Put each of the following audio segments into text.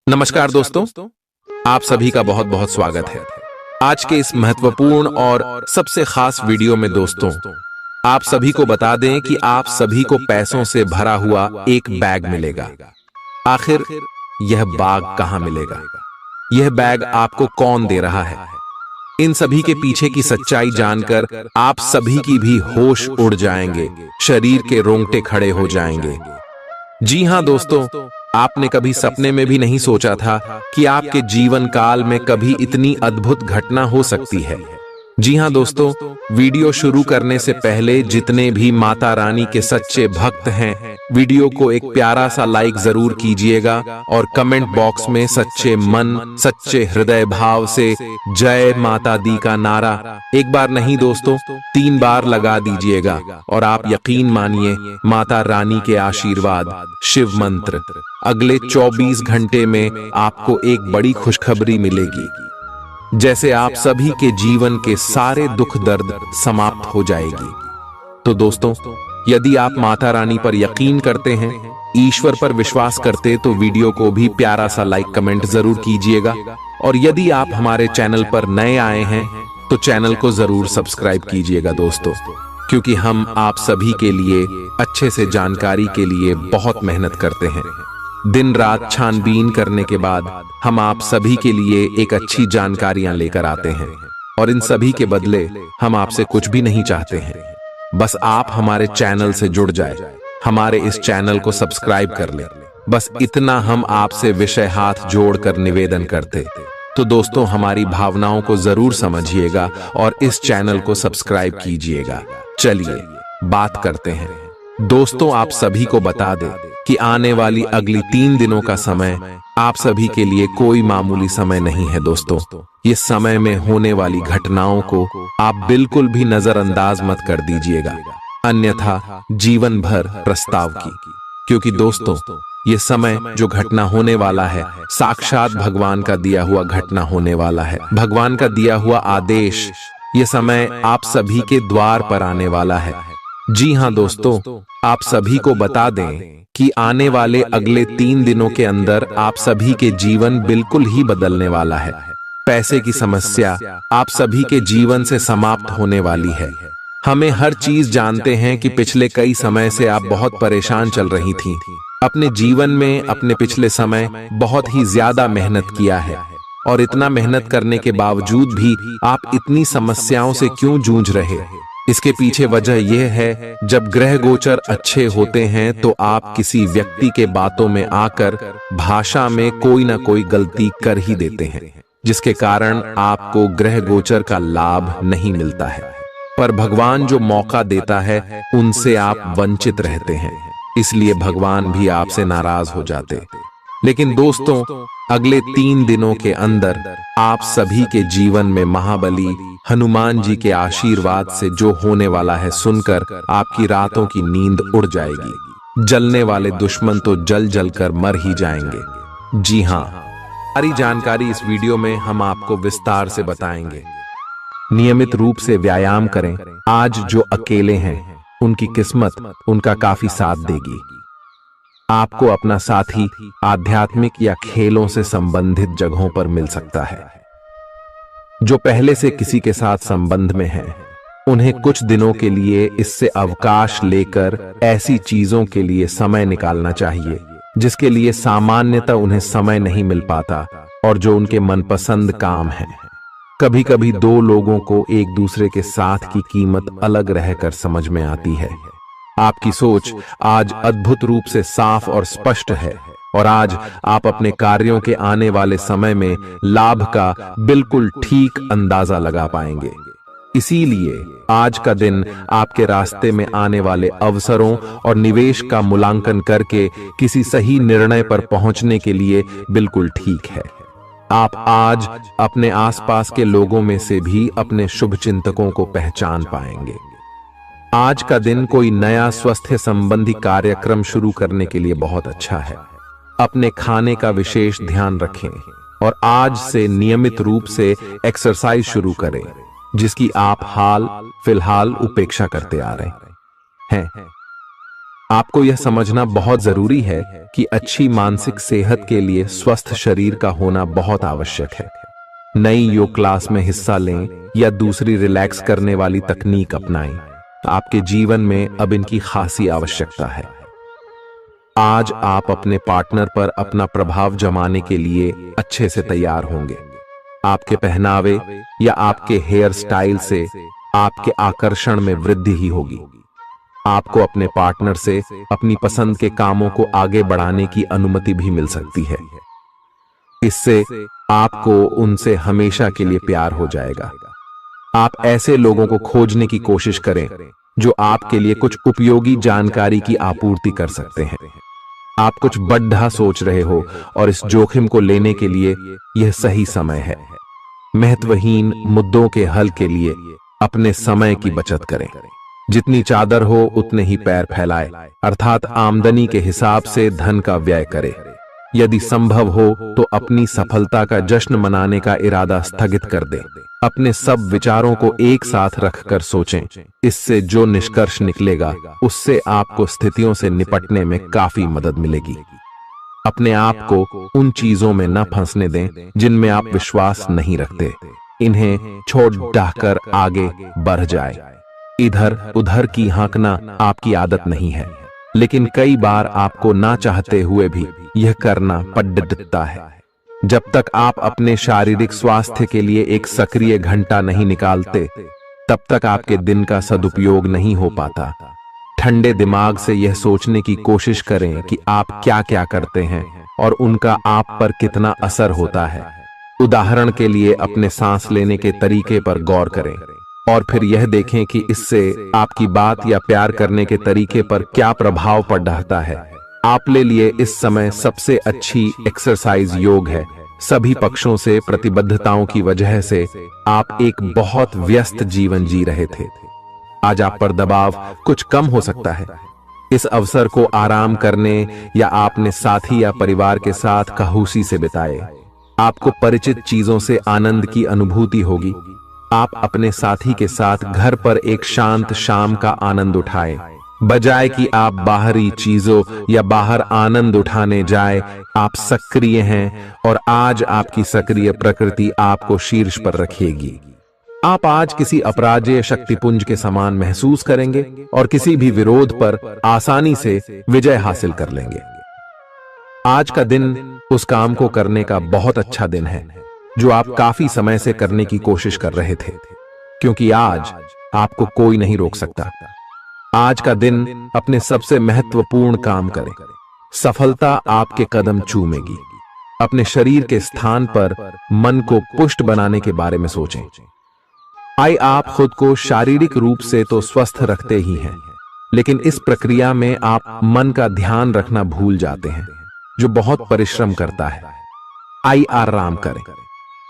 नमस्कार दोस्तों, आप सभी का बहुत बहुत स्वागत है। आज के इस महत्वपूर्ण और सबसे खास वीडियो में दोस्तों, आप सभी को बता दें कि आप सभी को पैसों से भरा हुआ एक बैग मिलेगा। आखिर यह बैग कहां मिलेगा? यह बैग आपको कौन दे रहा है? इन सभी के पीछे की सच्चाई जानकर आप सभी की भी होश उड़ जाएंगे, शरीर के रोंगटे खड़े हो जाएंगे। जी हां दोस्तों, आपने कभी सपने में भी नहीं सोचा था कि आपके जीवन काल में कभी इतनी अद्भुत घटना हो सकती है। जी हां दोस्तों, वीडियो शुरू करने से पहले जितने भी माता रानी के सच्चे भक्त हैं, वीडियो को एक प्यारा सा लाइक जरूर कीजिएगा और कमेंट बॉक्स में सच्चे मन, सच्चे हृदय भाव से जय माता दी का नारा एक बार नहीं दोस्तों 3 बार लगा दीजिएगा और आप यकीन मानिए माता रानी के आशीर्वाद, शिव मंत्र अगले 24 घंटे में आपको एक बड़ी खुशखबरी मिलेगी। जैसे आप सभी के जीवन के सारे दुख दर्द समाप्त हो जाएगी। तो दोस्तों, यदि आप माता रानी पर यकीन करते हैं, ईश्वर पर विश्वास करते, तो वीडियो को भी प्यारा सा लाइक कमेंट जरूर कीजिएगा। और यदि आप हमारे चैनल पर नए आए हैं तो चैनल को जरूर सब्सक्राइब कीजिएगा दोस्तों, क्योंकि हम आप सभी के लिए अच्छे से जानकारी के लिए बहुत मेहनत करते हैं। दिन रात छानबीन करने के बाद हम आप सभी के लिए एक अच्छी जानकारियां लेकर आते हैं और इन सभी के बदले हम आपसे कुछ भी नहीं चाहते हैं। बस आप हमारे चैनल से जुड़ जाए, हमारे इस चैनल को सब्सक्राइब कर ले, बस इतना हम आपसे विषय हाथ जोड़कर निवेदन करते। तो दोस्तों, हमारी भावनाओं को जरूर समझिएगा और इस चैनल को सब्सक्राइब कीजिएगा। चलिए बात करते हैं दोस्तों। आप सभी को बता दें कि आने वाली अगली 3 दिनों का समय आप सभी के लिए कोई मामूली समय नहीं है दोस्तों। इस समय में होने वाली घटनाओं को आप बिल्कुल भी नजरअंदाज मत कर दीजिएगा, अन्यथा जीवन भर प्रस्ताव की। क्योंकि दोस्तों, ये समय जो घटना होने वाला है, साक्षात भगवान का दिया हुआ घटना होने वाला है, भगवान का दिया हुआ आदेश। ये समय आप सभी के द्वार पर आने वाला है। जी हां दोस्तों, आप सभी को बता दें कि आने वाले अगले 3 दिनों के अंदर आप सभी के जीवन बिल्कुल ही बदलने वाला है। पैसे की समस्या आप सभी के जीवन से समाप्त होने वाली है। हमें हर चीज जानते हैं कि पिछले कई समय से आप बहुत परेशान चल रही थीं। अपने जीवन में अपने पिछले समय बहुत ही ज्यादा मेहनत किया है और इतना मेहनत करने के बावजूद भी आप इतनी समस्याओं से क्यों जूझ रहे? इसके पीछे वजह यह है, जब ग्रह गोचर अच्छे होते हैं तो आप किसी व्यक्ति के बातों में आकर भाषा में कोई ना कोई गलती कर ही देते हैं, जिसके कारण आपको ग्रह गोचर का लाभ नहीं मिलता है। पर भगवान जो मौका देता है उनसे आप वंचित रहते हैं, इसलिए भगवान भी आपसे नाराज हो जाते। लेकिन दोस्तों, अगले 3 दिनों के अंदर आप सभी के जीवन में महाबली हनुमान जी के आशीर्वाद से जो होने वाला है सुनकर आपकी रातों की नींद उड़ जाएगी। जलने वाले दुश्मन तो जल जल कर मर ही जाएंगे। जी हां, सारी जानकारी इस वीडियो में हम आपको विस्तार से बताएंगे। नियमित रूप से व्यायाम करें। आज जो अकेले हैं उनकी किस्मत उनका काफी साथ देगी। आपको अपना साथी आध्यात्मिक या खेलों से संबंधित जगहों पर मिल सकता है। जो पहले से किसी के साथ संबंध में हैं, उन्हें कुछ दिनों के लिए इससे अवकाश लेकर ऐसी चीजों के लिए समय निकालना चाहिए जिसके लिए सामान्यतः उन्हें समय नहीं मिल पाता और जो उनके मनपसंद काम है। कभी कभी 2 लोगों को एक दूसरे के साथ की कीमत अलग रहकर समझ में आती है। आपकी सोच आज अद्भुत रूप से साफ और स्पष्ट है और आज आप अपने कार्यों के आने वाले समय में लाभ का बिल्कुल ठीक अंदाजा लगा पाएंगे। इसीलिए आज का दिन आपके रास्ते में आने वाले अवसरों और निवेश का मूल्यांकन करके किसी सही निर्णय पर पहुंचने के लिए बिल्कुल ठीक है। आप आज अपने आसपास के लोगों में से भी अपने शुभचिंतकों को पहचान पाएंगे। आज का दिन कोई नया स्वास्थ्य संबंधी कार्यक्रम शुरू करने के लिए बहुत अच्छा है। अपने खाने का विशेष ध्यान रखें और आज से नियमित रूप से एक्सरसाइज शुरू करें, जिसकी आप हाल फिलहाल उपेक्षा करते आ रहे हैं। आपको यह समझना बहुत जरूरी है कि अच्छी मानसिक सेहत के लिए स्वस्थ शरीर का होना बहुत आवश्यक है। नई योग क्लास में हिस्सा लें या दूसरी रिलैक्स करने वाली तकनीक अपनाएं, आपके जीवन में अब इनकी खासी आवश्यकता है। आज आप अपने पार्टनर पर अपना प्रभाव जमाने के लिए अच्छे से तैयार होंगे। आपके पहनावे या आपके हेयर स्टाइल से आपके आकर्षण में वृद्धि ही होगी। आपको अपने पार्टनर से अपनी पसंद के कामों को आगे बढ़ाने की अनुमति भी मिल सकती है। इससे आपको उनसे हमेशा के लिए प्यार हो जाएगा। आप ऐसे लोगों को खोजने की कोशिश करें जो आपके लिए कुछ उपयोगी जानकारी की आपूर्ति कर सकते हैं। आप कुछ बड़ा सोच रहे हो और इस जोखिम को लेने के लिए यह सही समय है। महत्वहीन मुद्दों के हल के लिए अपने समय की बचत करें। जितनी चादर हो उतने ही पैर फैलाए, अर्थात आमदनी के हिसाब से धन का व्यय करें। यदि संभव हो तो अपनी सफलता का जश्न मनाने का इरादा स्थगित कर दें। अपने सब विचारों को एक साथ रखकर सोचें। इससे जो निष्कर्ष निकलेगा उससे आपको स्थितियों से निपटने में काफी मदद मिलेगी। अपने आप को उन चीजों में न फंसने दें जिनमें आप विश्वास नहीं रखते। इन्हें छोड़ डाहकर आगे बढ़ जाए। इधर उधर की हाँकना आपकी आदत नहीं है, लेकिन कई बार आपको ना चाहते हुए भी यह करना पड़ता है। जब तक आप अपने शारीरिक स्वास्थ्य के लिए एक सक्रिय घंटा नहीं निकालते, तब तक आपके दिन का सदुपयोग नहीं हो पाता। ठंडे दिमाग से यह सोचने की कोशिश करें कि आप क्या क्या करते हैं और उनका आप पर कितना असर होता है। उदाहरण के लिए अपने सांस लेने के तरीके पर गौर करें और फिर यह देखें कि इससे आपकी बात या प्यार करने के तरीके पर क्या प्रभाव पड़ रहा है। आप ले लिए इस समय सबसे अच्छी एक्सरसाइज योग है। सभी पक्षों से प्रतिबद्धताओं की वजह से आप एक बहुत व्यस्त जीवन जी रहे थे। आज आप पर दबाव कुछ कम हो सकता है। इस अवसर को आराम करने या अपने साथी या परिवार के साथ खहूसी से बिताए। आपको परिचित चीजों से आनंद की अनुभूति होगी। आप अपने साथी के साथ घर पर एक शांत शाम का आनंद उठाएं। बजाय कि आप बाहरी चीजों या बाहर आनंद उठाने जाए, आप सक्रिय हैं और आज आपकी सक्रिय प्रकृति आपको शीर्ष पर रखेगी। आप आज किसी अपराजेय शक्तिपुंज के समान महसूस करेंगे और किसी भी विरोध पर आसानी से विजय हासिल कर लेंगे। आज का दिन उस काम को करने का बहुत अच्छा दिन है जो आप काफी समय से करने की कोशिश कर रहे थे, क्योंकि आज आपको कोई नहीं रोक सकता। आज का दिन अपने सबसे महत्वपूर्ण काम करें। सफलता आपके कदम चूमेगी। अपने शरीर के स्थान पर मन को पुष्ट बनाने के बारे में सोचें। आप खुद को शारीरिक रूप से तो स्वस्थ रखते ही हैं, लेकिन इस प्रक्रिया में आप मन का ध्यान रखना भूल जाते हैं, जो बहुत परिश्रम करता है। आराम करें।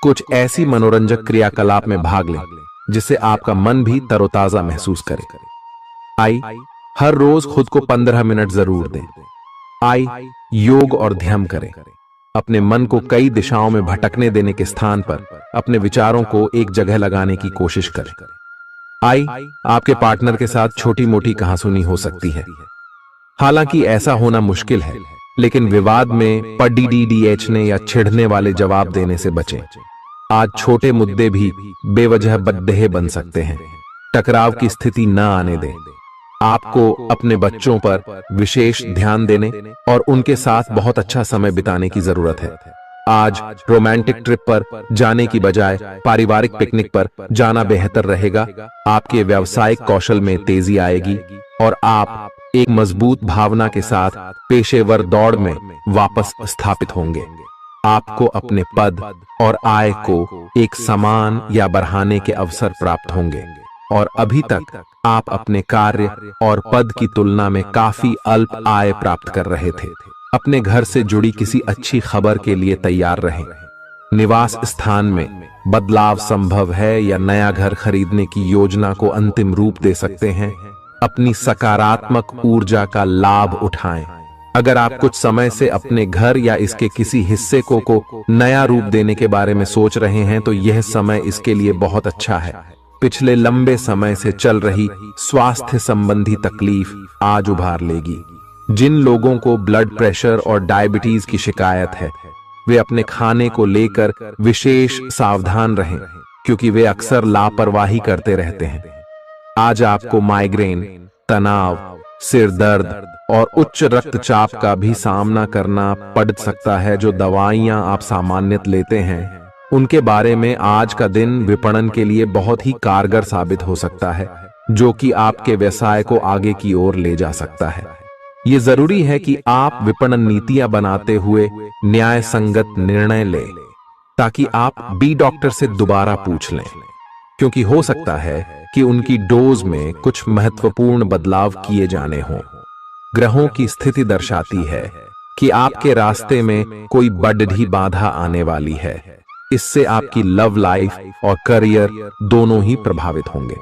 कुछ ऐसी मनोरंजक क्रियाकलाप में भाग लें जिससे आपका मन भी तरोताजा महसूस करे। हर रोज खुद को 15 मिनट जरूर दें। योग और ध्यान करें। अपने मन को कई दिशाओं में भटकने देने के स्थान पर अपने विचारों को एक जगह लगाने की कोशिश करें। आपके पार्टनर के साथ छोटी मोटी कहासुनी हो सकती है। हालांकि ऐसा होना मुश्किल है, लेकिन विवाद में पढ़ने या छिड़ने वाले जवाब देने से बचें। आज छोटे मुद्दे भी बेवजह बद्देह बन सकते हैं। टकराव की स्थिति न आने दें। आपको अपने बच्चों पर विशेष ध्यान देने और उनके साथ बहुत अच्छा समय बिताने की जरूरत है। आज रोमांटिक ट्रिप पर जाने की बजाय पारिवारिक पिकनिक पर जाना बेहतर रहेगा। आपके व्यावसायिक कौशल में तेजी आएगी और आप एक मजबूत भावना के साथ पेशेवर दौड़ में वापस स्थापित होंगे। आपको अपने पद और आय को एक समान या बढ़ाने के अवसर प्राप्त होंगे और अभी तक आप अपने कार्य और पद की तुलना में काफी अल्प आय प्राप्त कर रहे थे। अपने घर से जुड़ी किसी अच्छी खबर के लिए तैयार रहें। निवास स्थान में बदलाव संभव है या नया घर खरीदने की योजना को अंतिम रूप दे सकते हैं। अपनी सकारात्मक ऊर्जा का लाभ उठाएं। अगर आप कुछ समय से अपने घर या इसके किसी हिस्से को नया रूप देने के बारे में सोच रहे हैं तो यह समय इसके लिए बहुत अच्छा है। पिछले लंबे समय से चल रही स्वास्थ्य संबंधी तकलीफ आज उभार लेगी। जिन लोगों को ब्लड प्रेशर और डायबिटीज की शिकायत है, वे अपने खाने को लेकर विशेष सावधान रहें, क्योंकि वे अक्सर लापरवाही करते रहते हैं। आज आपको माइग्रेन, तनाव, सिर दर्द और उच्च रक्तचाप का भी सामना करना पड़ सकता है। जो दवाइयां आप सामान्यतः लेते हैं, उनके बारे में आज का दिन विपणन के लिए बहुत ही कारगर साबित हो सकता है, जो कि आपके व्यवसाय को आगे की ओर ले जा सकता है। ये जरूरी है कि आप विपणन नीतियां बनाते हुए न्याय संगत निर्णय लें, ताकि आप बी डॉक्टर से दोबारा पूछ लें, क्योंकि हो सकता है कि उनकी डोज में कुछ महत्वपूर्ण बदलाव किए जाने हों। ग्रहों की स्थिति दर्शाती है कि आपके रास्ते में कोई बड़ी बाधा आने वाली है। इससे आपकी लव लाइफ और करियर दोनों ही प्रभावित होंगे।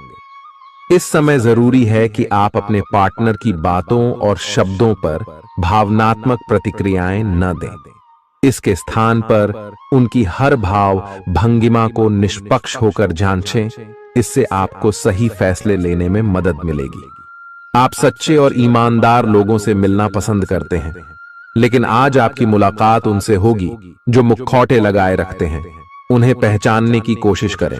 इस समय जरूरी है कि आप अपने पार्टनर की बातों और शब्दों पर भावनात्मक प्रतिक्रियाएं न दें। इसके स्थान पर उनकी हर भाव भंगिमा को निष्पक्ष होकर जांचें। इससे आपको सही फैसले लेने में मदद मिलेगी। आप सच्चे और ईमानदार लोगों से मिलना पसंद करते हैं, लेकिन आज आपकी मुलाकात उनसे होगी जो मुखौटे लगाए रखते हैं। उन्हें पहचानने की कोशिश करें।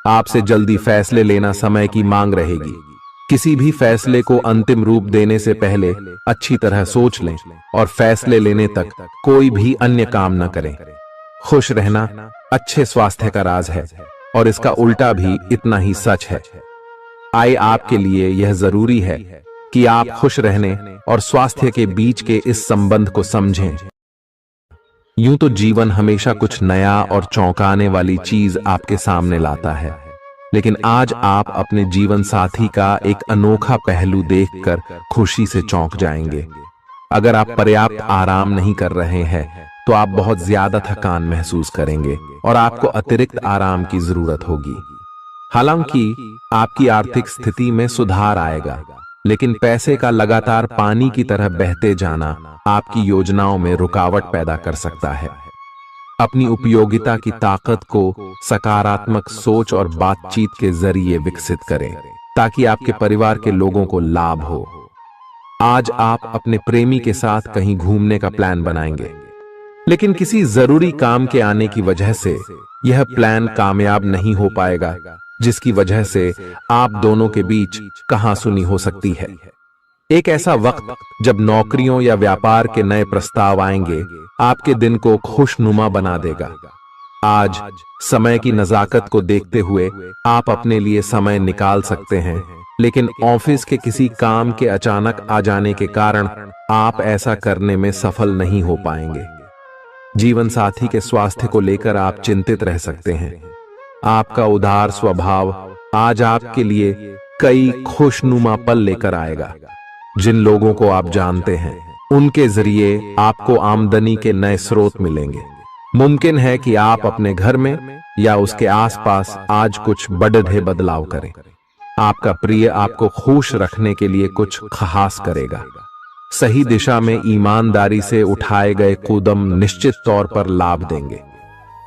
आपसे जल्दी फैसले लेना समय की मांग रहेगी। किसी भी फैसले को अंतिम रूप देने से पहले अच्छी तरह सोच लें और फैसले लेने तक कोई भी अन्य काम न करें। खुश रहना अच्छे स्वास्थ्य का राज है, और इसका उल्टा भी इतना ही सच है। आए आपके लिए यह जरूरी है कि आप खुश रहने और स्वास्थ्य के बीच के इस संबंध को समझें। यूं तो जीवन हमेशा कुछ नया और चौंकाने वाली चीज आपके सामने लाता है, लेकिन आज आप अपने जीवन साथी का एक अनोखा पहलू देखकर खुशी से चौंक जाएंगे। अगर आप पर्याप्त आराम नहीं कर रहे हैं, तो आप बहुत ज्यादा थकान महसूस करेंगे और आपको अतिरिक्त आराम की जरूरत होगी। हालांकि आपकी आर्थिक स्थिति में सुधार आएगा, लेकिन पैसे का लगातार पानी की तरह बहते जाना आपकी योजनाओं में रुकावट पैदा कर सकता है। अपनी उपयोगिता की ताकत को सकारात्मक सोच और बातचीत के जरिए विकसित करें, ताकि आपके परिवार के लोगों को लाभ हो। आज आप अपने प्रेमी के साथ कहीं घूमने का प्लान बनाएंगे, लेकिन किसी जरूरी काम के आने की वजह से यह प्लान कामयाब नहीं हो पाएगा, जिसकी वजह से आप दोनों के बीच कहासुनी हो सकती है। एक ऐसा वक्त जब नौकरियों या व्यापार के नए प्रस्ताव आएंगे, आपके दिन को खुशनुमा बना देगा। आज समय की नजाकत को देखते हुए आप अपने लिए समय निकाल सकते हैं, लेकिन ऑफिस के किसी काम के अचानक आ जाने के कारण आप ऐसा करने में सफल नहीं हो पाएंगे। जीवन साथी के स्वास्थ्य को लेकर आप चिंतित रह सकते हैं। आपका उदार स्वभाव आज आपके लिए कई खुशनुमा पल लेकर आएगा। जिन लोगों को आप जानते हैं, उनके जरिए आपको आमदनी के नए स्रोत मिलेंगे। मुमकिन है कि आप अपने घर में या उसके आसपास आज कुछ बड़े बदलाव करें। आपका प्रिय आपको खुश रखने के लिए कुछ खास करेगा। सही दिशा में ईमानदारी से उठाए गए कदम निश्चित तौर पर लाभ देंगे।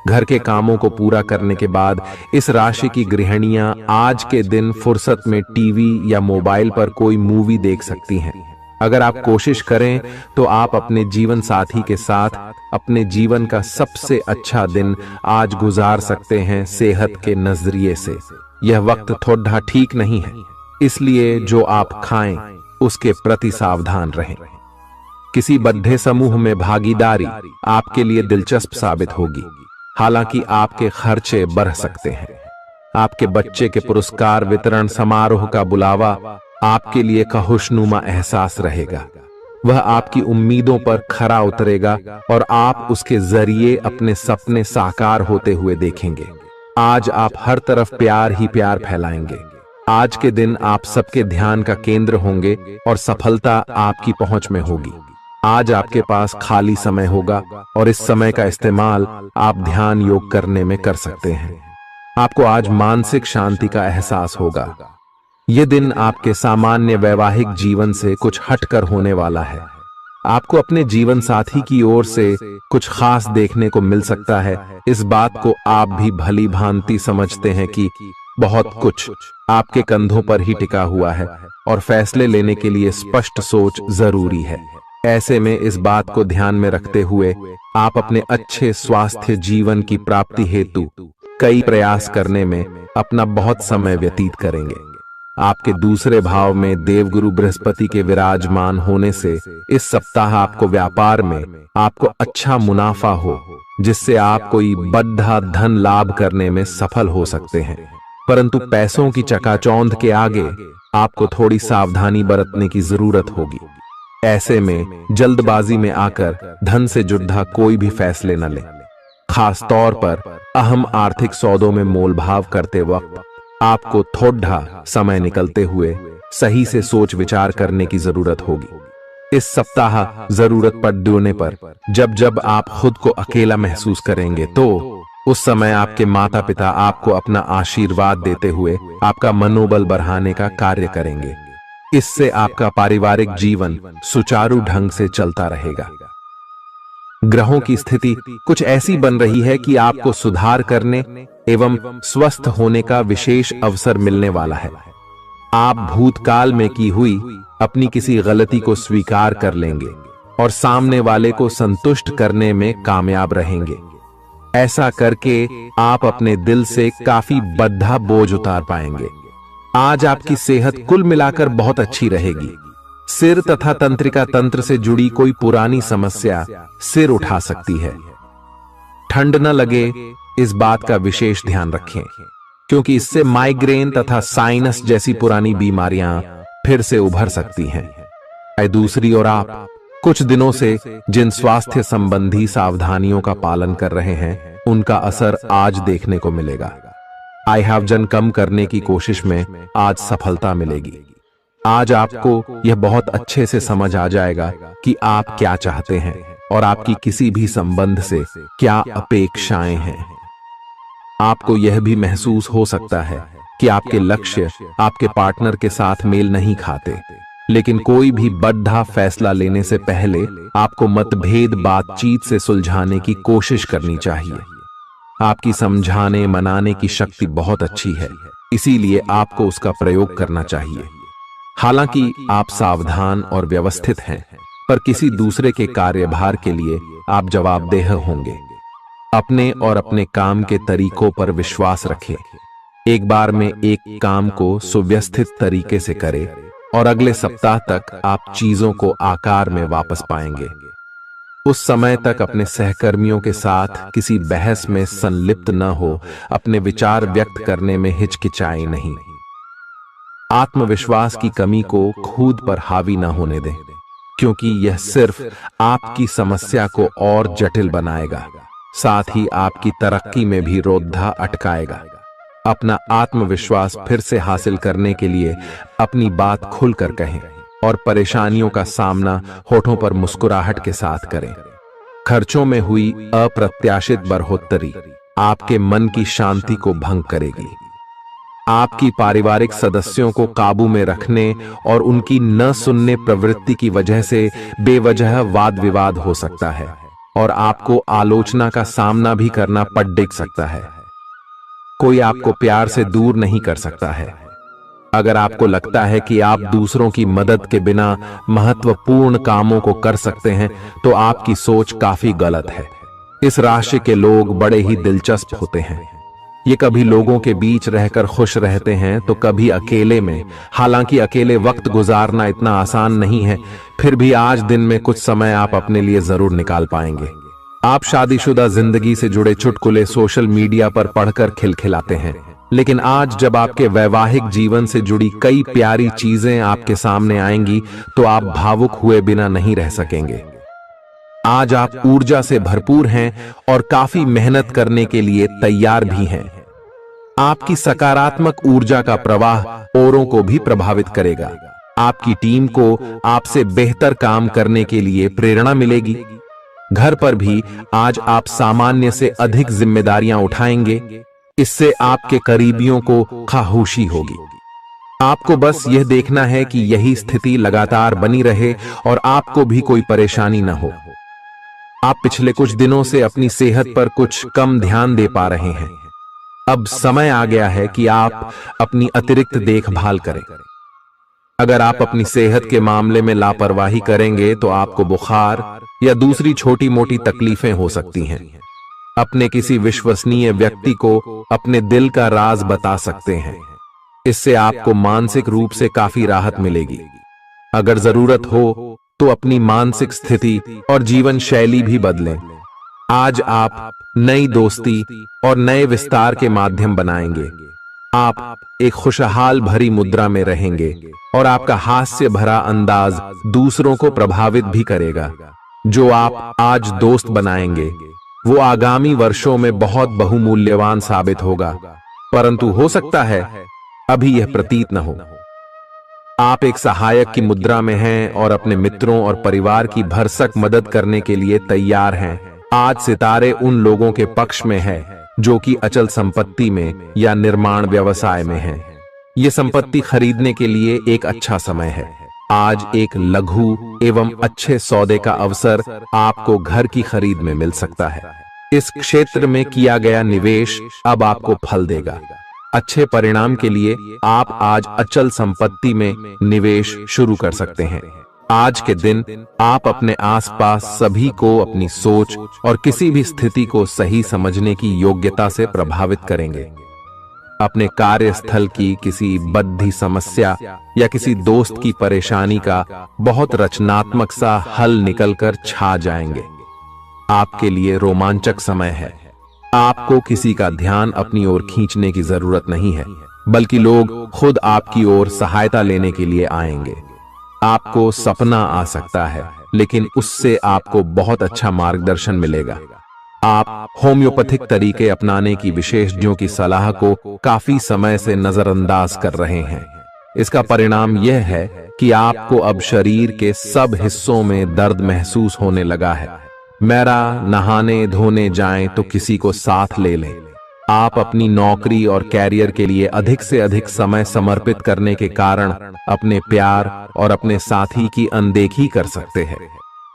घर के कामों को पूरा करने के बाद इस राशि की गृहिणियां आज के दिन फुर्सत में टीवी या मोबाइल पर कोई मूवी देख सकती हैं। अगर आप कोशिश करें तो आप अपने जीवन साथी के साथ अपने जीवन का सबसे अच्छा दिन आज गुजार सकते हैं। सेहत के नजरिए से यह वक्त थोड़ा ठीक नहीं है, इसलिए जो आप खाएं उसके प्रति सावधान रहें। किसी बड्ढे समूह में भागीदारी आपके लिए दिलचस्प साबित होगी, हालांकि आपके खर्चे बढ़ सकते हैं। आपके बच्चे के पुरस्कार वितरण समारोह का बुलावा आपके लिए खुशनुमा एहसास रहेगा। वह आपकी उम्मीदों पर खरा उतरेगा और आप उसके जरिए अपने सपने साकार होते हुए देखेंगे। आज आप हर तरफ प्यार ही प्यार फैलाएंगे। आज के दिन आप सबके ध्यान का केंद्र होंगे और सफलता आपकी पहुंच में होगी। आज आपके पास खाली समय होगा और इस समय का इस्तेमाल आप ध्यान योग करने में कर सकते हैं। आपको आज मानसिक शांति का एहसास होगा। यह दिन आपके सामान्य वैवाहिक जीवन से कुछ हटकर होने वाला है। आपको अपने जीवन साथी की ओर से कुछ खास देखने को मिल सकता है। इस बात को आप भी भली भांति समझते हैं कि बहुत कुछ आपके कंधों पर ही टिका हुआ है और फैसले लेने के लिए स्पष्ट सोच जरूरी है। ऐसे में इस बात को ध्यान में रखते हुए आप अपने अच्छे स्वास्थ्य जीवन की प्राप्ति हेतु कई प्रयास करने में अपना बहुत समय व्यतीत करेंगे। आपके दूसरे भाव में देवगुरु बृहस्पति के विराजमान होने से इस सप्ताह आपको व्यापार में आपको अच्छा मुनाफा हो, जिससे आप कोई बड़ा धन लाभ करने में सफल हो सकते हैं। परंतु पैसों की चकाचौंध के आगे आपको थोड़ी सावधानी बरतने की जरूरत होगी। ऐसे में जल्दबाजी में आकर धन से जुड़ा कोई भी फैसले न लें। खास तौर पर अहम आर्थिक सौदों में मोलभाव करते वक्त आपको थोड़ा समय निकलते हुए सही से सोच विचार करने की जरूरत होगी। इस सप्ताह जरूरत पड़ने पर जब जब आप खुद को अकेला महसूस करेंगे तो उस समय आपके माता पिता आपको अपना आशीर्वाद देते हुए आपका मनोबल बढ़ाने का कार्य करेंगे। इससे आपका पारिवारिक जीवन सुचारू ढंग से चलता रहेगा। ग्रहों की स्थिति कुछ ऐसी बन रही है कि आपको सुधार करने एवं स्वस्थ होने का विशेष अवसर मिलने वाला है। आप भूतकाल में की हुई अपनी किसी गलती को स्वीकार कर लेंगे और सामने वाले को संतुष्ट करने में कामयाब रहेंगे। ऐसा करके आप अपने दिल से काफी बद्धा बोझ उतार पाएंगे। आज आपकी सेहत कुल मिलाकर बहुत अच्छी रहेगी। सिर तथा तंत्रिका तंत्र से जुड़ी कोई पुरानी समस्या सिर उठा सकती है। ठंड न लगे इस बात का विशेष ध्यान रखें, क्योंकि इससे माइग्रेन तथा साइनस जैसी पुरानी बीमारियां फिर से उभर सकती हैं। दूसरी ओर आप कुछ दिनों से जिन स्वास्थ्य संबंधी सावधानियों का पालन कर रहे हैं, उनका असर आज देखने को मिलेगा। आई हैव वजन कम करने की कोशिश में आज सफलता मिलेगी। आज आपको यह बहुत अच्छे से समझ आ जाएगा कि आप क्या चाहते हैं और आपकी किसी भी संबंध से क्या अपेक्षाएं हैं। आपको यह भी महसूस हो सकता है कि आपके लक्ष्य आपके पार्टनर के साथ मेल नहीं खाते, लेकिन कोई भी बड़ा फैसला लेने से पहले आपको मतभेद बातचीत से सुलझाने की कोशिश करनी चाहिए। आपकी समझाने मनाने की शक्ति बहुत अच्छी है, इसीलिए आपको उसका प्रयोग करना चाहिए। हालांकि आप सावधान और व्यवस्थित हैं, पर किसी दूसरे के कार्यभार के लिए आप जवाबदेह होंगे। अपने और अपने काम के तरीकों पर विश्वास रखें। एक बार में एक काम को सुव्यवस्थित तरीके से करें और अगले सप्ताह तक आप चीजों को आकार में वापस पाएंगे। उस समय तक अपने सहकर्मियों के साथ किसी बहस में संलिप्त न हो, अपने विचार व्यक्त करने में हिचकिचाएं नहीं। आत्मविश्वास की कमी को खुद पर हावी न होने दें, क्योंकि यह सिर्फ आपकी समस्या को और जटिल बनाएगा, साथ ही आपकी तरक्की में भी रोधा अटकाएगा। अपना आत्मविश्वास फिर से हासिल करने के लिए अपनी बात खुलकर कहें और परेशानियों का सामना होठों पर मुस्कुराहट के साथ करें। खर्चों में हुई अप्रत्याशित बढ़ोतरी आपके मन की शांति को भंग करेगी। आपकी पारिवारिक सदस्यों को काबू में रखने और उनकी न सुनने प्रवृत्ति की वजह से बेवजह वाद विवाद हो सकता है और आपको आलोचना का सामना भी करना पड़ सकता है। कोई आपको प्यार से दूर नहीं कर सकता है। अगर आपको लगता है कि आप दूसरों की मदद के बिना महत्वपूर्ण कामों को कर सकते हैं, तो आपकी सोच काफी गलत है। इस राशि के लोग बड़े ही दिलचस्प होते हैं। ये कभी लोगों के बीच रहकर खुश रहते हैं तो कभी अकेले में। हालांकि अकेले वक्त गुजारना इतना आसान नहीं है, फिर भी आज दिन में कुछ समय आप अपने लिए जरूर निकाल पाएंगे। आप शादीशुदा जिंदगी से जुड़े चुटकुले सोशल मीडिया पर पढ़कर खिलखिलाते हैं, लेकिन आज जब आपके वैवाहिक जीवन से जुड़ी कई प्यारी चीजें आपके सामने आएंगी तो आप भावुक हुए बिना नहीं रह सकेंगे। आज आप ऊर्जा से भरपूर हैं और काफी मेहनत करने के लिए तैयार भी हैं। आपकी सकारात्मक ऊर्जा का प्रवाह औरों को भी प्रभावित करेगा। आपकी टीम को आपसे बेहतर काम करने के लिए प्रेरणा मिलेगी। घर पर भी आज आप सामान्य से अधिक जिम्मेदारियां उठाएंगे। इससे आपके करीबियों को खामोशी होगी। आपको बस यह देखना है कि यही स्थिति लगातार बनी रहे और आपको भी कोई परेशानी न हो। आप पिछले कुछ दिनों से अपनी सेहत पर कुछ कम ध्यान दे पा रहे हैं। अब समय आ गया है कि आप अपनी अतिरिक्त देखभाल करें। अगर आप अपनी सेहत के मामले में लापरवाही करेंगे तो आपको बुखार या दूसरी छोटी मोटी तकलीफें हो सकती हैं। अपने किसी विश्वसनीय व्यक्ति को अपने दिल का राज बता सकते हैं। इससे आपको मानसिक रूप से काफी राहत मिलेगी। अगर जरूरत हो तो अपनी मानसिक स्थिति और जीवन शैली भी बदलें। आज आप नई दोस्ती और नए विस्तार के माध्यम बनाएंगे। आप एक खुशहाल भरी मुद्रा में रहेंगे और आपका हास्य भरा अंदाज दूसरों को प्रभावित भी करेगा। जो आप आज दोस्त बनाएंगे वो आगामी वर्षों में बहुत बहुमूल्यवान साबित होगा, परंतु हो सकता है अभी यह प्रतीत न हो। आप एक सहायक की मुद्रा में हैं और अपने मित्रों और परिवार की भरसक मदद करने के लिए तैयार हैं। आज सितारे उन लोगों के पक्ष में है जो कि अचल संपत्ति में या निर्माण व्यवसाय में हैं। ये संपत्ति खरीदने के लिए एक अच्छा समय है। आज एक लघु एवं अच्छे सौदे का अवसर आपको घर की खरीद में मिल सकता है। इस क्षेत्र में किया गया निवेश अब आपको फल देगा। अच्छे परिणाम के लिए आप आज अचल संपत्ति में निवेश शुरू कर सकते हैं। आज के दिन आप अपने आसपास सभी को अपनी सोच और किसी भी स्थिति को सही समझने की योग्यता से प्रभावित करेंगे। अपने कार्यस्थल की किसी बद्धी समस्या या किसी दोस्त की परेशानी का बहुत रचनात्मक सा हल निकलकर छा जाएंगे। आपके लिए रोमांचक समय है। आपको किसी का ध्यान अपनी ओर खींचने की जरूरत नहीं है, बल्कि लोग खुद आपकी ओर सहायता लेने के लिए आएंगे। आपको सपना आ सकता है, लेकिन उससे आपको बहुत अच्छा मार्गदर्शन मिलेगा। आप होम्योपैथिक तरीके अपनाने की विशेषज्ञों की सलाह को काफी समय से नजरअंदाज कर रहे हैं। इसका परिणाम यह है कि आपको अब शरीर के सब हिस्सों में दर्द महसूस होने लगा है। मेरा नहाने धोने जाएं तो किसी को साथ ले लें। आप अपनी नौकरी और कैरियर के लिए अधिक से अधिक समय समर्पित करने के कारण अपने प्यार और अपने साथी की अनदेखी कर सकते हैं।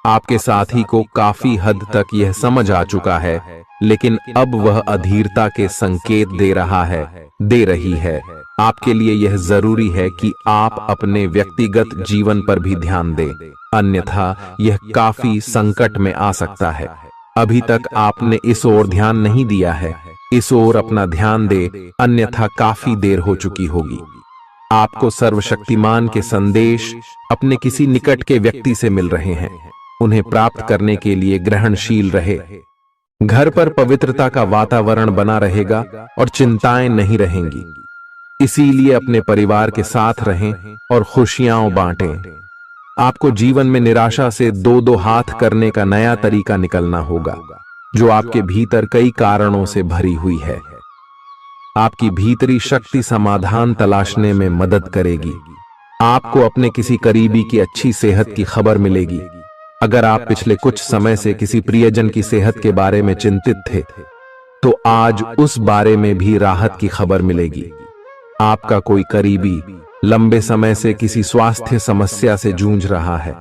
आपके साथी को काफी हद तक यह समझ आ चुका है, लेकिन अब वह अधीरता के संकेत दे रही है। आपके लिए यह जरूरी है कि आप अपने व्यक्तिगत जीवन पर भी ध्यान दें, अन्यथा यह काफी संकट में आ सकता है। अभी तक आपने इस ओर ध्यान नहीं दिया है, इस ओर अपना ध्यान दे, अन्यथा काफी देर हो चुकी होगी। आपको सर्वशक्तिमान के संदेश अपने किसी निकट के व्यक्ति से मिल रहे हैं। उन्हें प्राप्त करने के लिए ग्रहणशील रहे। घर पर पवित्रता का वातावरण बना रहेगा और चिंताएं नहीं रहेंगी। इसीलिए अपने परिवार के साथ रहें और खुशियां बांटें। आपको जीवन में निराशा से दो हाथ करने का नया तरीका निकलना होगा, जो आपके भीतर कई कारणों से भरी हुई है। आपकी भीतरी शक्ति समाधान तलाशने में मदद करेगी। आपको अपने किसी करीबी की अच्छी सेहत की खबर मिलेगी। अगर आप पिछले कुछ समय से किसी प्रियजन की सेहत के बारे में चिंतित थे, तो आज उस बारे में भी राहत की खबर मिलेगी। आपका कोई करीबी लंबे समय से किसी स्वास्थ्य समस्या से जूझ रहा है,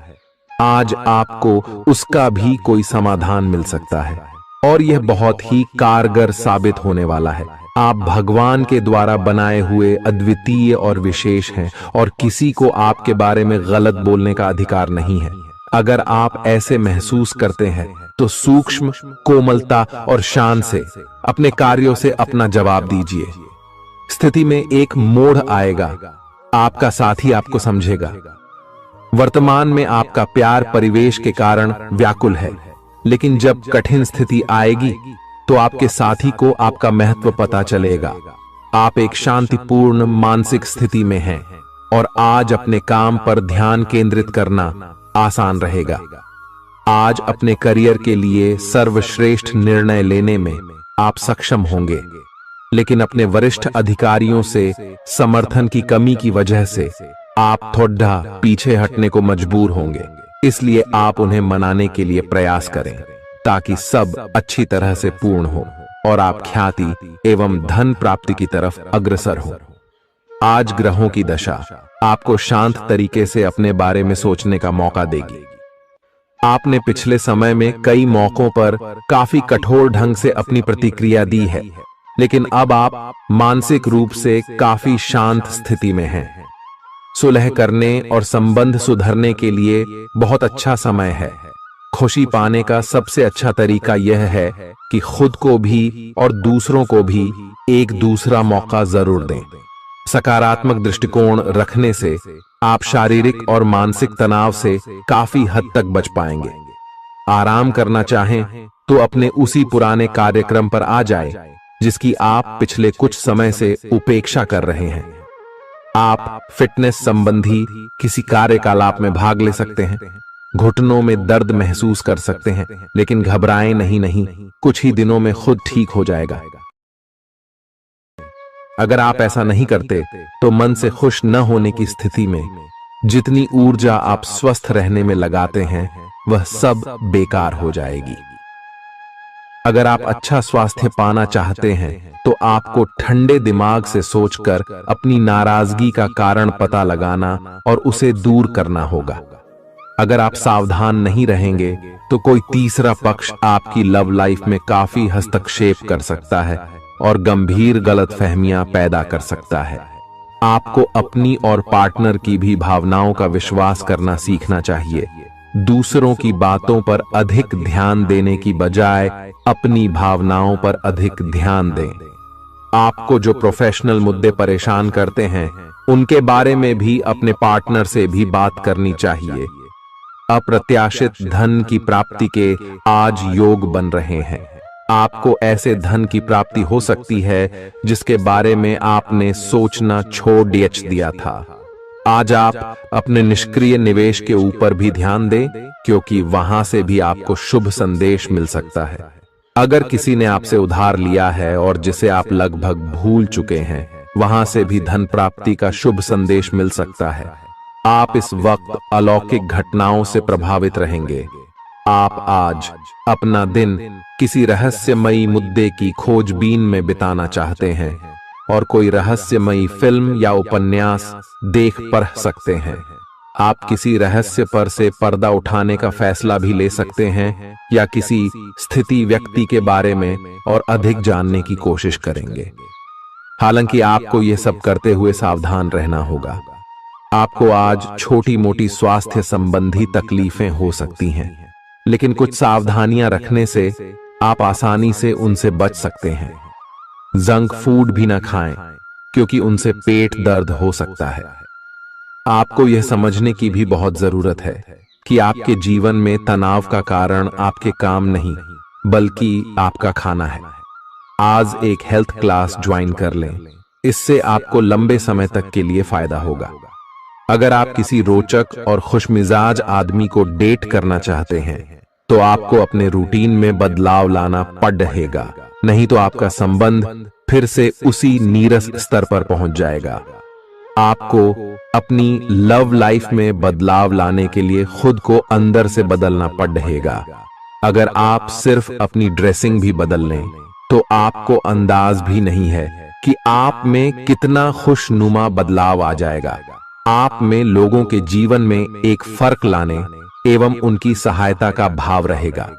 आज आपको उसका भी कोई समाधान मिल सकता है और यह बहुत ही कारगर साबित होने वाला है। आप भगवान के द्वारा बनाए हुए अद्वितीय और विशेष हैं और किसी को आपके बारे में गलत बोलने का अधिकार नहीं है। अगर आप ऐसे महसूस करते हैं तो सूक्ष्म, कोमलता और शान से अपने कार्यों से अपना जवाब दीजिए। स्थिति में एक मोड़ आएगा, आपका साथी आपको समझेगा। वर्तमान में आपका प्यार परिवेश के कारण व्याकुल है, लेकिन जब कठिन स्थिति आएगी तो आपके साथी को आपका महत्व पता चलेगा। आप एक शांतिपूर्ण मानसिक स्थिति में हैं और आज अपने काम पर ध्यान केंद्रित करना आसान रहेगा। आज अपने करियर के लिए सर्वश्रेष्ठ निर्णय लेने में आप सक्षम होंगे, लेकिन अपने वरिष्ठ अधिकारियों से समर्थन की कमी की वजह से आप थोड़ा पीछे हटने को मजबूर होंगे। इसलिए आप उन्हें मनाने के लिए प्रयास करें ताकि सब अच्छी तरह से पूर्ण हो और आप ख्याति एवं धन प्राप्ति की तरफ अग्रसर हो। आज ग्रहों की दशा आपको शांत तरीके से अपने बारे में सोचने का मौका देगी। आपने पिछले समय में कई मौकों पर काफी कठोर ढंग से अपनी प्रतिक्रिया दी है, लेकिन अब आप मानसिक रूप से काफी शांत स्थिति में हैं। सुलह करने और संबंध सुधरने के लिए बहुत अच्छा समय है। खुशी पाने का सबसे अच्छा तरीका यह है कि खुद को भी और दूसरों को भी एक दूसरा मौका जरूर दें। सकारात्मक दृष्टिकोण रखने से आप शारीरिक और मानसिक तनाव से काफी हद तक बच पाएंगे। आराम करना चाहें तो अपने उसी पुराने कार्यक्रम पर आ जाए जिसकी आप पिछले कुछ समय से उपेक्षा कर रहे हैं। आप फिटनेस संबंधी किसी कार्यकलाप में भाग ले सकते हैं। घुटनों में दर्द महसूस कर सकते हैं, लेकिन घबराएं नहीं, कुछ ही दिनों में खुद ठीक हो जाएगा। अगर आप ऐसा नहीं करते तो मन से खुश न होने की स्थिति में जितनी ऊर्जा आप स्वस्थ रहने में लगाते हैं वह सब बेकार हो जाएगी। अगर आप अच्छा स्वास्थ्य पाना चाहते हैं तो आपको ठंडे दिमाग से सोचकर अपनी नाराजगी का कारण पता लगाना और उसे दूर करना होगा। अगर आप सावधान नहीं रहेंगे तो कोई तीसरा पक्ष आपकी लव लाइफ में काफी हस्तक्षेप कर सकता है और गंभीर गलतफहमियां पैदा कर सकता है। आपको अपनी और पार्टनर की भी भावनाओं का विश्वास करना सीखना चाहिए। दूसरों की बातों पर अधिक ध्यान देने की बजाय अपनी भावनाओं पर अधिक ध्यान दें। आपको जो प्रोफेशनल मुद्दे परेशान करते हैं उनके बारे में भी अपने पार्टनर से भी बात करनी चाहिए। अप्रत्याशित धन की प्राप्ति के आज योग बन रहे हैं। आपको ऐसे धन की प्राप्ति हो सकती है जिसके बारे में आपने सोचना छोड़ दिया था। आज आप अपने निष्क्रिय निवेश के ऊपर भी ध्यान दें, क्योंकि वहां से भी आपको शुभ संदेश मिल सकता है। अगर किसी ने आपसे उधार लिया है और जिसे आप लगभग भूल चुके हैं, वहां से भी धन प्राप्ति का शुभ संदेश मिल सकता है। आप इस वक्त अलौकिक घटनाओं से प्रभावित रहेंगे। आप आज अपना दिन किसी रहस्यमयी मुद्दे की खोजबीन में बिताना चाहते हैं और कोई रहस्यमयी फिल्म या उपन्यास देख पढ़ सकते हैं। आप किसी रहस्य पर से पर्दा उठाने का फैसला भी ले सकते हैं या किसी स्थिति व्यक्ति के बारे में और अधिक जानने की कोशिश करेंगे। हालांकि आपको यह सब करते हुए सावधान रहना होगा। आपको आज छोटी मोटी स्वास्थ्य संबंधी तकलीफें हो सकती हैं, लेकिन कुछ सावधानियां रखने से आप आसानी से उनसे बच सकते हैं। जंक फूड भी ना खाएं, क्योंकि उनसे पेट दर्द हो सकता है। आपको यह समझने की भी बहुत जरूरत है कि आपके जीवन में तनाव का कारण आपके काम नहीं, बल्कि आपका खाना है। आज एक हेल्थ क्लास ज्वाइन कर लें, इससे आपको लंबे समय तक के लिए फायदा होगा। अगर आप किसी रोचक और खुशमिजाज आदमी को डेट करना चाहते हैं तो आपको अपने रूटीन में बदलाव लाना पड़ेगा, नहीं तो आपका संबंध फिर से उसी नीरस स्तर पर पहुंच जाएगा। आपको अपनी लव लाइफ में बदलाव लाने के लिए खुद को अंदर से बदलना पड़ेगा। अगर आप सिर्फ अपनी ड्रेसिंग भी बदल लें तो आपको अंदाज भी नहीं है कि आप में कितना खुशनुमा बदलाव आ जाएगा। आप में लोगों के जीवन में एक फर्क लाने एवं उनकी सहायता का भाव रहेगा।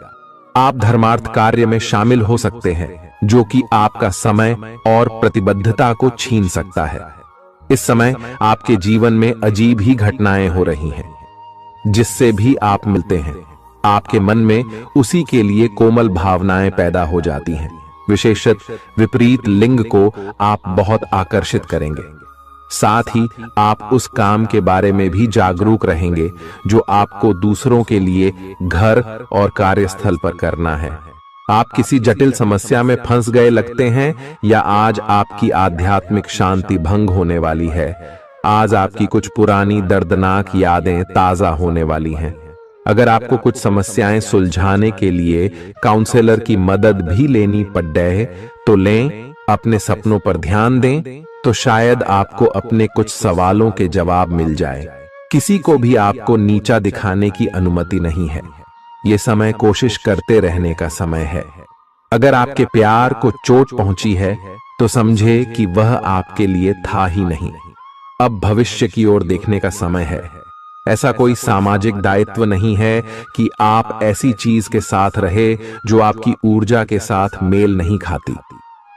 आप धर्मार्थ कार्य में शामिल हो सकते हैं, जो कि आपका समय और प्रतिबद्धता को छीन सकता है। इस समय आपके जीवन में अजीब ही घटनाएं हो रही हैं, जिससे भी आप मिलते हैं आपके मन में उसी के लिए कोमल भावनाएं पैदा हो जाती हैं। विशेषतः विपरीत लिंग को आप बहुत आकर्षित करेंगे। साथ ही आप उस काम के बारे में भी जागरूक रहेंगे जो आपको दूसरों के लिए घर और कार्यस्थल पर करना है। आप किसी जटिल समस्या में फंस गए लगते हैं या आज आपकी आध्यात्मिक शांति भंग होने वाली है। आज आपकी कुछ पुरानी दर्दनाक यादें ताजा होने वाली हैं। अगर आपको कुछ समस्याएं सुलझाने के लिए काउंसलर की मदद भी लेनी पड़े तो लें। अपने सपनों पर ध्यान दें तो शायद आपको अपने कुछ सवालों के जवाब मिल जाए। किसी को भी आपको नीचा दिखाने की अनुमति नहीं है। ये समय कोशिश करते रहने का समय है। अगर आपके प्यार को चोट पहुंची है तो समझे कि वह आपके लिए था ही नहीं। अब भविष्य की ओर देखने का समय है। ऐसा कोई सामाजिक दायित्व नहीं है कि आप ऐसी चीज के साथ रहे जो आपकी ऊर्जा के साथ मेल नहीं खाती।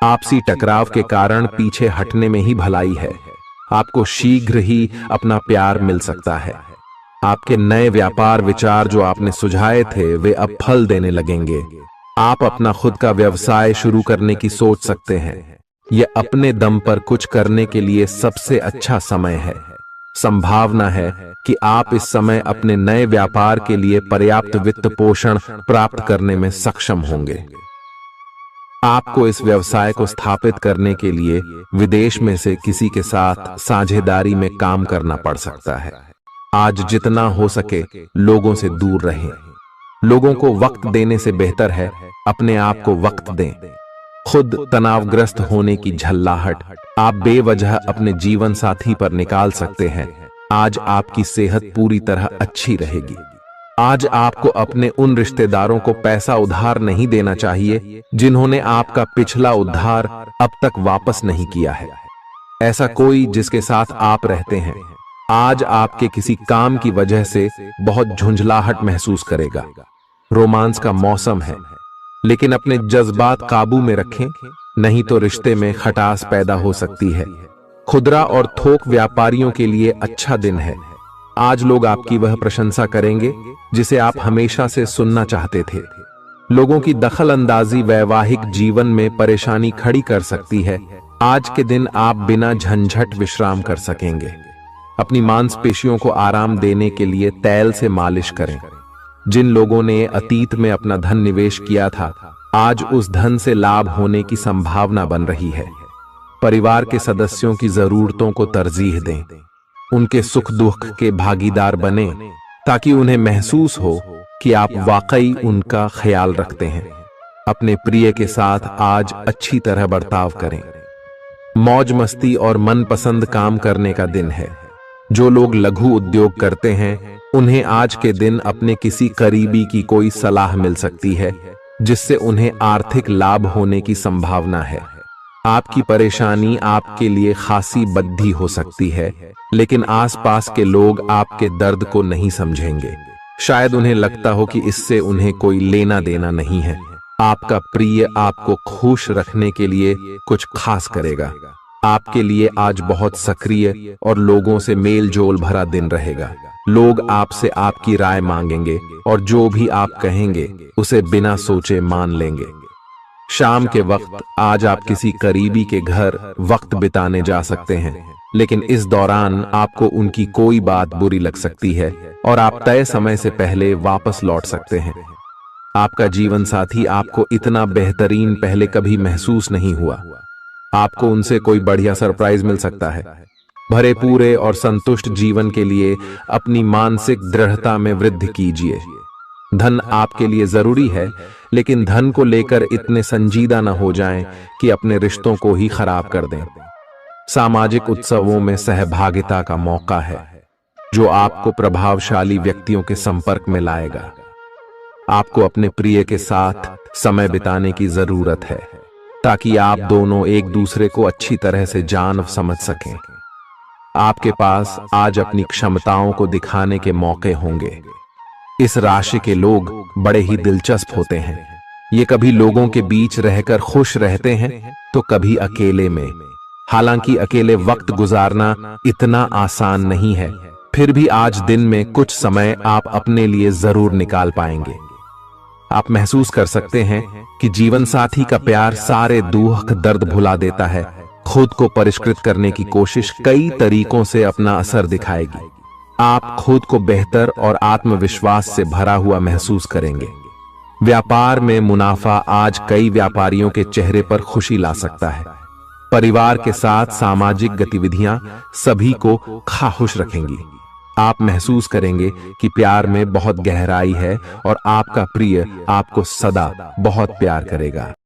आपसी टकराव के कारण पीछे हटने में ही भलाई है। आपको शीघ्र ही अपना प्यार मिल सकता है। आपके नए व्यापार विचार जो आपने सुझाए थे वे अब फल देने लगेंगे। आप अपना खुद का व्यवसाय शुरू करने की सोच सकते हैं। यह अपने दम पर कुछ करने के लिए सबसे अच्छा समय है। संभावना है कि आप इस समय अपने नए व्यापार के लिए पर्याप्त वित्त पोषण प्राप्त करने में सक्षम होंगे। आपको इस व्यवसाय को स्थापित करने के लिए विदेश में से किसी के साथ साझेदारी में काम करना पड़ सकता है। आज जितना हो सके लोगों से दूर रहें। लोगों को वक्त देने से बेहतर है अपने आप को वक्त दें। खुद तनावग्रस्त होने की झल्लाहट आप बेवजह अपने जीवन साथी पर निकाल सकते हैं। आज आपकी सेहत पूरी तरह अच्छी रहेगी। आज आपको अपने उन रिश्तेदारों को पैसा उधार नहीं देना चाहिए जिन्होंने आपका पिछला उधार अब तक वापस नहीं किया है। ऐसा कोई जिसके साथ आप रहते हैं आज आपके किसी काम की वजह से बहुत झुंझलाहट महसूस करेगा। रोमांस का मौसम है, लेकिन अपने जज्बात काबू में रखें, नहीं तो रिश्ते में खटास पैदा हो सकती है। खुदरा और थोक व्यापारियों के लिए अच्छा दिन है। आज लोग आपकी वह प्रशंसा करेंगे जिसे आप हमेशा से सुनना चाहते थे। लोगों की दखल अंदाजी वैवाहिक जीवन में परेशानी खड़ी कर सकती है। आज के दिन आप बिना झंझट विश्राम कर सकेंगे। अपनी मांसपेशियों को आराम देने के लिए तैल से मालिश करें। जिन लोगों ने अतीत में अपना धन निवेश किया था आज उस धन से लाभ होने की संभावना बन रही है। परिवार के सदस्यों की जरूरतों को तरजीह दें। उनके सुख दुख के भागीदार बने ताकि उन्हें महसूस हो कि आप वाकई उनका ख्याल रखते हैं। अपने प्रिय के साथ आज अच्छी तरह बर्ताव करें। मौज मस्ती और मनपसंद काम करने का दिन है। जो लोग लघु उद्योग करते हैं उन्हें आज के दिन अपने किसी करीबी की कोई सलाह मिल सकती है जिससे उन्हें आर्थिक लाभ होने की संभावना है। आपकी परेशानी आपके लिए खासी बद्धी हो सकती है, लेकिन आसपास के लोग आपके दर्द को नहीं समझेंगे। शायद उन्हें लगता हो कि इससे उन्हें कोई लेना देना नहीं है। आपका प्रिय आपको खुश रखने के लिए कुछ खास करेगा। आपके लिए आज बहुत सक्रिय और लोगों से मेल जोल भरा दिन रहेगा। लोग आपसे आपकी राय मांगेंगे और जो भी आप कहेंगे उसे बिना सोचे मान लेंगे। शाम के वक्त आज आप किसी करीबी के घर वक्त बिताने जा सकते हैं, लेकिन इस दौरान आपको उनकी कोई बात बुरी लग सकती है और आप तय समय से पहले वापस लौट सकते हैं। आपका जीवन साथी आपको इतना बेहतरीन पहले कभी महसूस नहीं हुआ। आपको उनसे कोई बढ़िया सरप्राइज मिल सकता है। भरे पूरे और संतुष्ट जीवन के लिए अपनी मानसिक दृढ़ता में वृद्धि कीजिए। धन आपके लिए जरूरी है, लेकिन धन को लेकर इतने संजीदा न हो जाएं कि अपने रिश्तों को ही खराब कर दें। सामाजिक उत्सवों में सहभागिता का मौका है जो आपको प्रभावशाली व्यक्तियों के संपर्क में लाएगा। आपको अपने प्रिय के साथ समय बिताने की जरूरत है ताकि आप दोनों एक दूसरे को अच्छी तरह से जान समझ सकें। आपके पास आज अपनी क्षमताओं को दिखाने के मौके होंगे। इस राशि के लोग बड़े ही दिलचस्प होते हैं। ये कभी लोगों के बीच रहकर खुश रहते हैं तो कभी अकेले में। हालांकि अकेले वक्त गुजारना इतना आसान नहीं है, फिर भी आज दिन में कुछ समय आप अपने लिए जरूर निकाल पाएंगे। आप महसूस कर सकते हैं कि जीवन साथी का प्यार सारे दुख दर्द भुला देता है। खुद को परिष्कृत करने की कोशिश कई तरीकों से अपना असर दिखाएगी। आप खुद को बेहतर और आत्मविश्वास से भरा हुआ महसूस करेंगे। व्यापार में मुनाफा आज कई व्यापारियों के चेहरे पर खुशी ला सकता है। परिवार के साथ सामाजिक गतिविधियां सभी को खुश रखेंगी। आप महसूस करेंगे कि प्यार में बहुत गहराई है और आपका प्रिय आपको सदा बहुत प्यार करेगा।